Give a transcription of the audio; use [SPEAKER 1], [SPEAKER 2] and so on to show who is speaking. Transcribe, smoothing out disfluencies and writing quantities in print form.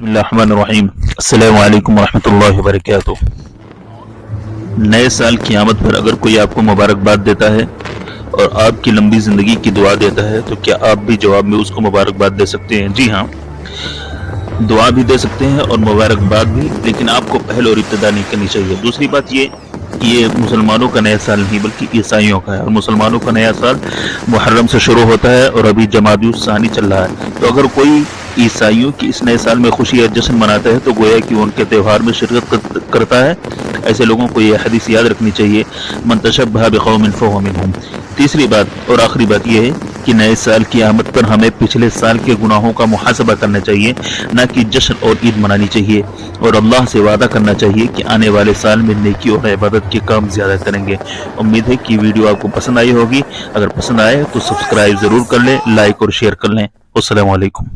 [SPEAKER 1] बिस्मिल्लाहिर्रहमानिर्रहीम। अस्सलामु अलैकुम वरहमतुल्लाहि वबरकातुह। नए साल क़यामत पर अगर कोई आपको मुबारकबाद देता है और आपकी लंबी ज़िंदगी की दुआ देता है तो क्या आप भी जवाब में उसको मुबारकबाद दे सकते हैं? जी हाँ, दुआ भी दे सकते हैं और मुबारकबाद भी, लेकिन आपको पहल और इब्तिदा नहीं करनी चाहिए। दूसरी बात ये मुसलमानों का नया साल नहीं बल्कि ईसाइयों का है, और मुसलमानों का नया साल मुहर्रम से शुरू होता है और अभी जमादुस सानी चल रहा है। तो अगर कोई ईसाइयों की इस नए साल में खुशी या जश्न मनाता है तो गोया कि उनके त्यौहार में शिरकत करता है। ऐसे लोगों को यह हदीस याद रखनी चाहिए, मन तशब्बह बिक़ौमिन फहुव मिनहुम। तीसरी बात और आखिरी बात यह है कि नए साल की आमद पर हमें पिछले साल के गुनाहों का मुहासबा करना चाहिए, न कि जश्न और ईद मनानी चाहिए, और अल्लाह से वादा करना चाहिए कि आने वाले साल में नेकी और इबादत के काम ज़्यादा करेंगे। उम्मीद है कि वीडियो आपको पसंद आई होगी। अगर पसंद आए तो सब्सक्राइब ज़रूर कर लें, लाइक और शेयर कर लें। अस्सलामु अलैकुम।